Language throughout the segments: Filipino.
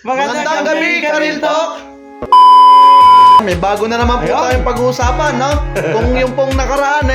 Magandang gabi, Karil Talk! May bago na naman po tayong pag-uusapan, no? Kung yung pong nakaraan,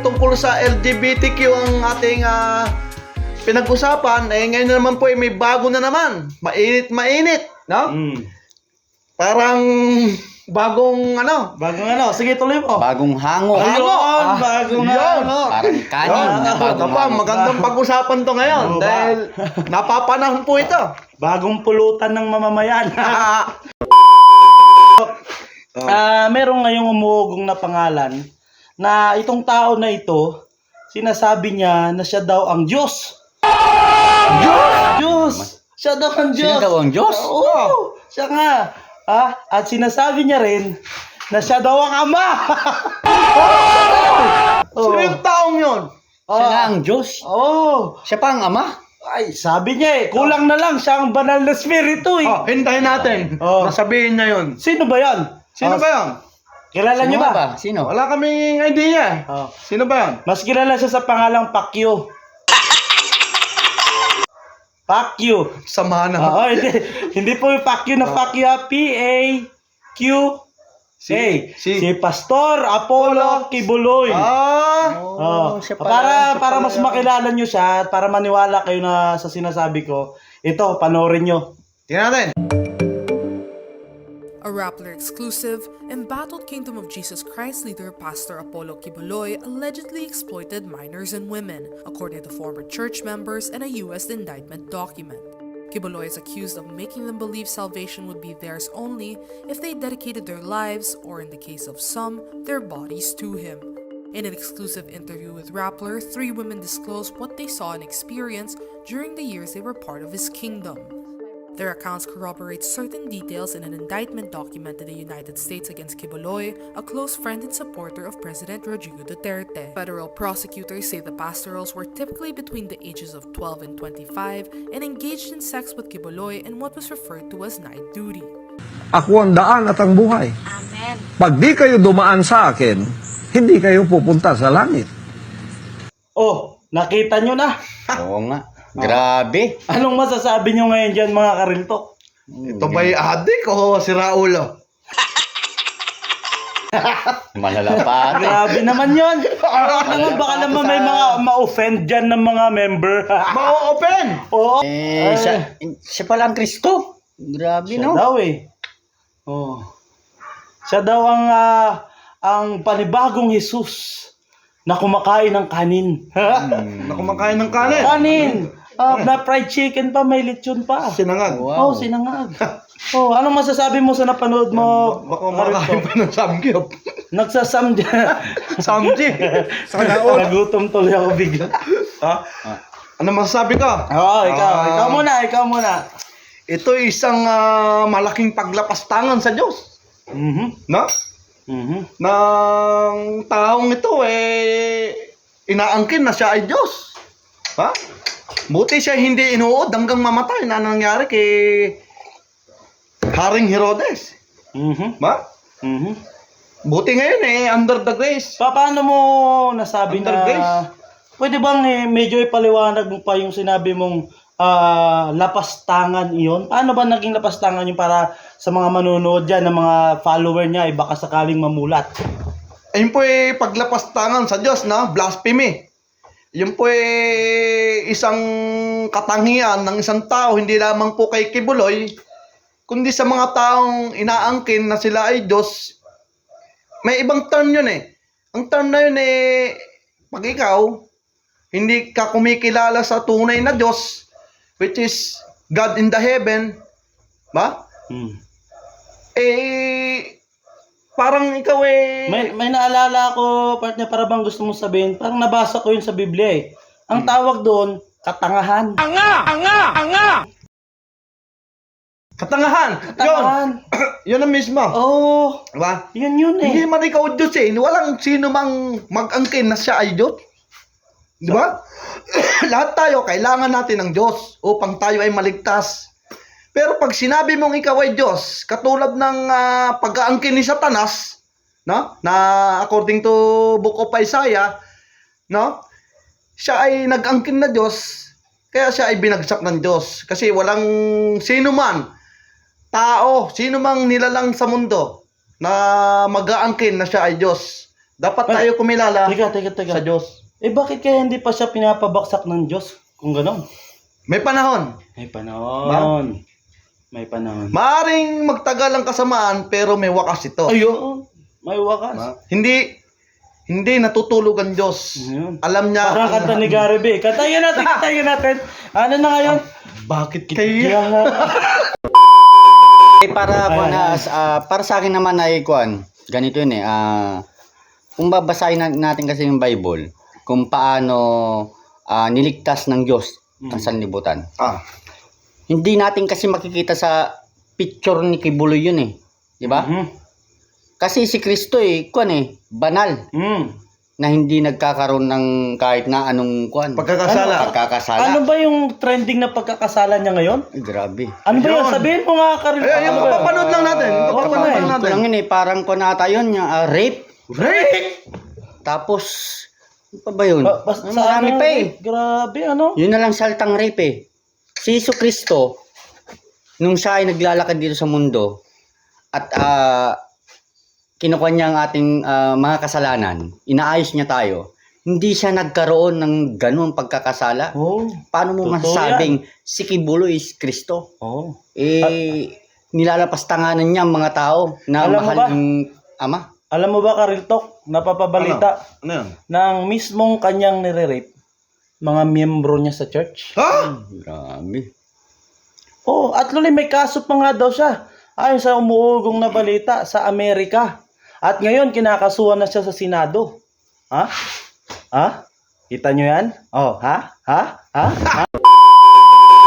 tungkol sa LGBTQ ang ating pinag-usapan, ngayon na naman po, may bago na naman. Mainit, no? Parang bagong Sige, tuloy mo. Bagong hango. Bagong hango. Parang kanin na bagong hango. Magandang pag-usapan to ngayon dahil napapanahon po ito. Bagong pulutan ng mamamayan. Merong ngayong umuugong na pangalan na itong tao na ito, sinasabi niya na siya daw ang Diyos. Diyos! Siya daw ang Diyos. Siya daw ang Diyos? Oo, siya nga. At sinasabi niya rin na siya daw ang Ama. Sino yung taong yun? Siya na ang Diyos. Oo. Siya pa ang Ama. Ay, sabi niya kulang na lang siya ang banal na spirito Hintayin natin. Nasabihin niya yun. Sino ba yan? Sino ba yan? Kilala niyo ba? Sino? Wala kaming idea. Sino ba yan? Mas kilala siya sa pangalang Pacquiao. Pacquiao. Samahan na. Hindi po yung Pacquiao na Pacquiao. P-A-Q. Si Pastor Apollo Kibuloy. Siya pala. Para mas makilala nyo siya at para maniwala kayo na sa sinasabi ko, ito, panoorin nyo. Tingnan natin. A Rappler exclusive, embattled Kingdom of Jesus Christ leader Pastor Apollo Kibuloy allegedly exploited minors and women, according to former church members and a U.S. indictment document. Kibuloy is accused of making them believe salvation would be theirs only if they dedicated their lives, or in the case of some, their bodies to him. In an exclusive interview with Rappler, 3 women disclosed what they saw and experienced during the years they were part of his kingdom. Their accounts corroborate certain details in an indictment document in the United States against Kibuloy, a close friend and supporter of President Rodrigo Duterte. Federal prosecutors say the pastorals were typically between the ages of 12 and 25 and engaged in sex with Kibuloy in what was referred to as night duty. Ako ang daan at ang buhay. Amen. Pag di kayo dumaan sa akin, hindi kayo pupunta sa langit. Nakita nyo na. Oo nga. Grabe. Anong masasabi nyo ngayon dyan, mga Karilto? Ito ba'y adik o si Raul? Malala pa. Grabe naman yun. Baka naman may mga ma-offend dyan ng mga member. Ma-open! Oo. Siya pala ang Kristo. Grabe, Siya no? daw Siya daw ang panibagong Jesus na kumakain ng kanin. Na kumakain ng kanin. Kanin! Na fried chicken pa, may lechon pa. Sinangag. Wow. Sinangag. Anong masasabi mo sa napanood mo? Baka makakain pa ng samgyup. Nagsasamdya. Samji. Sana all. Nagutom tuloy ako bigla. Ano masasabi ko? Ikaw muna. Ito isang malaking paglapastangan sa Diyos. No? Nang taong ito inaangkin na siya ay Diyos. Buti siya hindi inuod hanggang mamatay na nangyari kay Haring Herodes. Buti ngayon under the grace. Paano mo nasabi Under na grace? pwede bang medyo ipaliwanag mo pa yung sinabi mong lapastangan iyon? Paano ba naging lapastangan yung para sa mga manonood dyan, ng mga follower niya, baka sakaling mamulat? Ayun po paglapastangan sa Diyos, na blasphemy. Yun po isang katangian ng isang tao, hindi lamang po kay Kibuloy, kundi sa mga taong inaangkin na sila ay Diyos. May ibang term yun Ang term na yun pag ikaw, hindi ka kumikilala sa tunay na Diyos, which is God in the heaven, ba? Parang ikaw May naalala ko, partner, para bang gusto mong sabihin, parang nabasa ko yun sa Biblia Ang tawag doon, katangahan. Katangahan. Yun ang mismo. Diba? Yun Hindi man ikaw Diyos Walang sino mang mag-angkin na siya ay Diyos. Diba? Lahat tayo, kailangan natin ng Diyos upang tayo ay maligtas. Pero pag sinabi mong ikaw ay Diyos, katulad ng pag-aangkin ni Satanas, no? Na according to Book of Isaiah, no? Siya ay nag-angkin na Diyos, kaya siya ay binagsak ng Diyos. Kasi walang sino man tao, sino mang nilalang sa mundo na mag-aangkin na siya ay Diyos, dapat tayo kumilala Teka. sa Diyos. Eh bakit kaya hindi pa siya pinapabaksak ng Diyos kung gano'n? May panahon. May panahon. May panahon. Maaring magtagal ang kasamaan pero may wakas ito. Ayun. May wakas. Hindi natutulog ang Diyos. Ayun. Alam niya. Parang kanta ni Gary B. Kantayin natin. Ano na ngayon? Bakit kita Para sa akin naman ay ganito yun eh. Kung babasahin natin kasi yung Bible, kung paano niligtas ng Diyos ang sanlibutan. Hindi natin kasi makikita sa picture ni Kibuloy yun eh. Di ba? Kasi si Kristo banal. Na hindi nagkakaroon ng kahit na anong Pagkakasala. Ano ba yung trending na pagkakasala niya ngayon? Ay, grabe. Ano ba yun? Sabihin mo nga, Karil. Yung papapanood lang natin. Papapanood lang Ito natin. lang yun eh. Parang ata yun, yung rape. Rape! Tapos, ano pa ba yun? Marami pa eh. Grabe, ano? Yun na lang saltang rape eh. Si Jesu Kristo, nung siya ay naglalakad dito sa mundo, at kinukuha niya ang ating mga kasalanan, inaayos niya tayo, hindi siya nagkaroon ng ganun pagkakasala. Oh. Paano mo Totoo masasabing si Kibuloy is Kristo? Oh. Nilalapastanganan niya ang mga tao na Alam mo mahal ba? ng Ama. Alam mo ba, Karil Tok, napapabalita Ano yan? ng mismong kanyang nire-rape, mga miyembro niya sa church. Ha? Grabe. Oh, at luloy may kaso pa nga daw siya. Ayon sa umuugong na balita sa Amerika. At ngayon, kinakasuhan na siya sa Senado. Ha? Ha? Kita nyo yan? Oh, ha? Ha? Ha?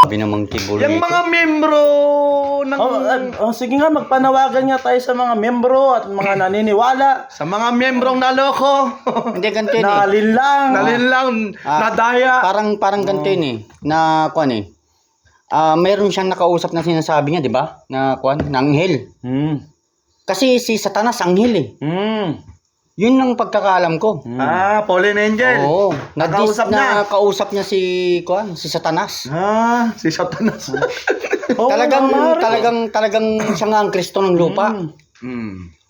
Sabi namang Kibuloy Yung ito. mga membro ng... Sige nga, magpanawagan nga tayo sa mga miyembro at mga naniniwala. Sa mga membrong naloko. Hindi, ganito yun eh. Nalinlang. Nalinlang. Nadaya. Parang ganito yun eh. Na mayroon siyang nakausap na sinasabi niya, di ba? Na anghel. Kasi si Satanas anghel eh. Yun ang pagkakaalam ko. Fallen angel. Oo. Nakausap niya. Nakausap niya si Satanas. Si Satanas. Oh, Talagang siya nga ang Kristo ng lupa.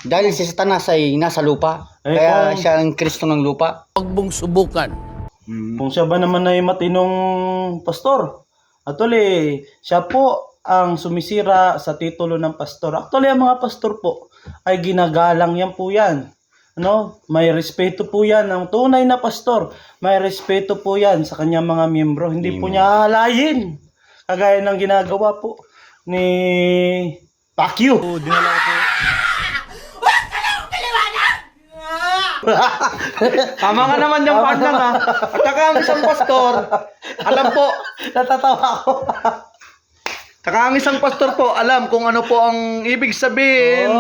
Dahil si Satanas ay nasa lupa. Kaya siya ang Kristo ng lupa. Kung siya ba naman ay matinong pastor. Actually, siya po ang sumisira sa titulo ng pastor. Actually, ang mga pastor po ay ginagalang yan po yan. Ano? May respeto po yan ng tunay na pastor. May respeto po yan sa kanyang mga miyembro. Hindi po niya halayin. Kagaya ng ginagawa po ni Pacquiao. Tama nga naman yung pandang ha. At saka ang isang pastor, alam po, Natatawa ako. saka ang isang pastor po, alam kung ano po ang ibig sabihin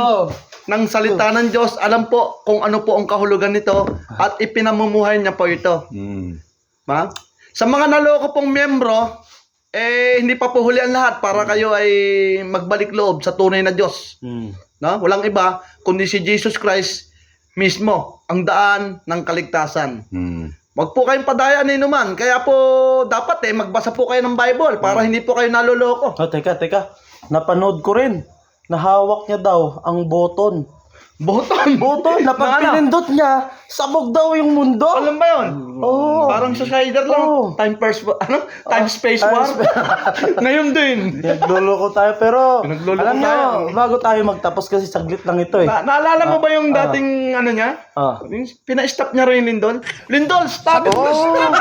ng salita ng Diyos. Alam po kung ano po ang kahulugan nito at ipinamumuhay niya po ito. Ma? Sa mga naloko pong miyembro, hindi pa po huli ang lahat para kayo ay magbalik loob sa tunay na Diyos. No? Walang iba kundi si Jesus Christ mismo ang daan ng kaligtasan. Wag po kayong padaya ni inuman. Kaya po dapat magbasa po kayo ng Bible para hindi po kayo naloloko. Oh, teka. Napanood ko rin. Nahawak niya daw ang boton. Boton. Na pag pinindot niya, sabog daw yung mundo. Alam ba 'yon? Oo. Parang sa Shider lang. Oo. Time space war. Ngayon din. Nagluloko tayo pero Nagluloko alam tayo. nyo, bago tayo magtapos kasi saglit lang ito eh. Naalala mo ba yung dating ano niya? Yung pina-stop niya rin Lindol. Lindol, stop it! Stop!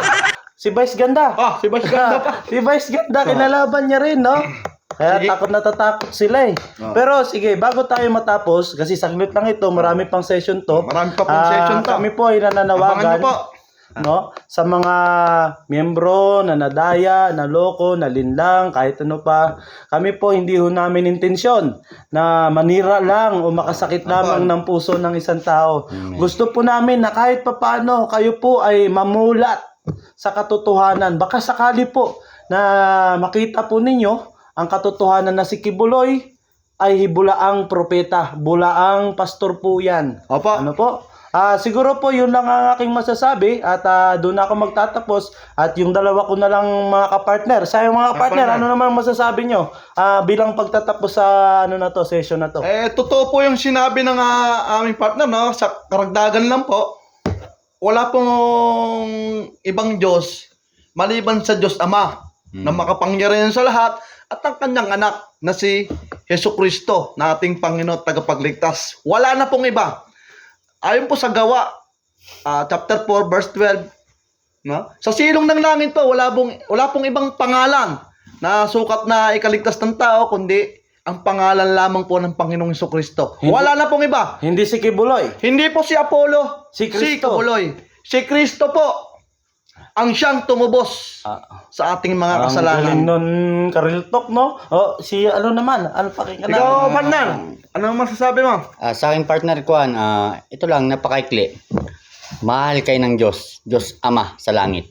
Si Vice Ganda. Si Bas Ganda pa. Si Vice Ganda, kinalaban niya rin, no? Kaya Sige. takot na tatakot sila eh. Pero sige, bago tayo matapos, kasi saglit lang ito, marami pang session to. Marami pa pong session to. Kami po ay Abangan nananawagan. niyo po. No? Sa mga miyembro na nadaya, naloko, nalinlang, kahit ano pa. Kami po hindi ho namin intensyon na manira lang o makasakit lamang ng puso ng isang tao. Gusto po namin na kahit papaano kayo po ay mamulat sa katotohanan. Baka sakali po na makita po ninyo ang katotohanan na si Kibuloy ay bulaang propeta, bulaang pastor po yan. Opo. Ano po? Siguro po yun lang ang aking masasabi at doon ako magtatapos at yung dalawa ko na lang mga kapartner. Sa mga partner, ano naman masasabi nyo bilang pagtatapos sa session na to? Totoo po yung sinabi ng aming partner, no? Sa karagdagan lang po, wala pong ibang Diyos maliban sa Diyos Ama na makapangyarihan sa lahat at ang kanyang anak na si Jesucristo na ating Panginoon at tagapagligtas. Wala na pong iba. Ayon po sa Gawa, chapter 4, verse 12, no? Sa silong ng langit po, wala pong ibang pangalan na sukat na ikaligtas ng tao, kundi ang pangalan lamang po ng Panginoong Jesucristo. Wala na pong iba. Hindi si Kibuloy. Hindi po si Apollo, Si Cristo. Kibuloy. Si Kristo po ang siyang tumubos sa ating mga Ang kasalanan. galing nun, Karil Talk, no? Si naman, pakinggan na. Ikaw, partner, ano ang masasabi mo? Sa aking partner Kuan, ito lang, napakaikli. Mahal kayo ng Diyos, Diyos Ama sa langit.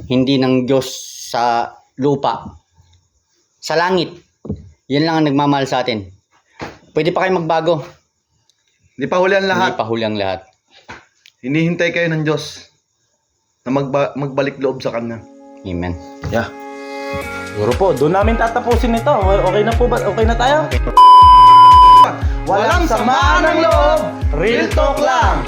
Hindi ng Diyos sa lupa. Sa langit. Yan lang ang nagmamahal sa atin. Pwede pa kayo magbago. Hindi pa huli ang Hindi lahat. pa huli ang lahat. Hinihintay kayo ng Diyos na magbalik loob sa Kanya. Amen. Yeah. Siguro po, doon namin tatapusin ito. Okay na po ba? Okay na tayo? Walang samaan ng loob, real talk lang.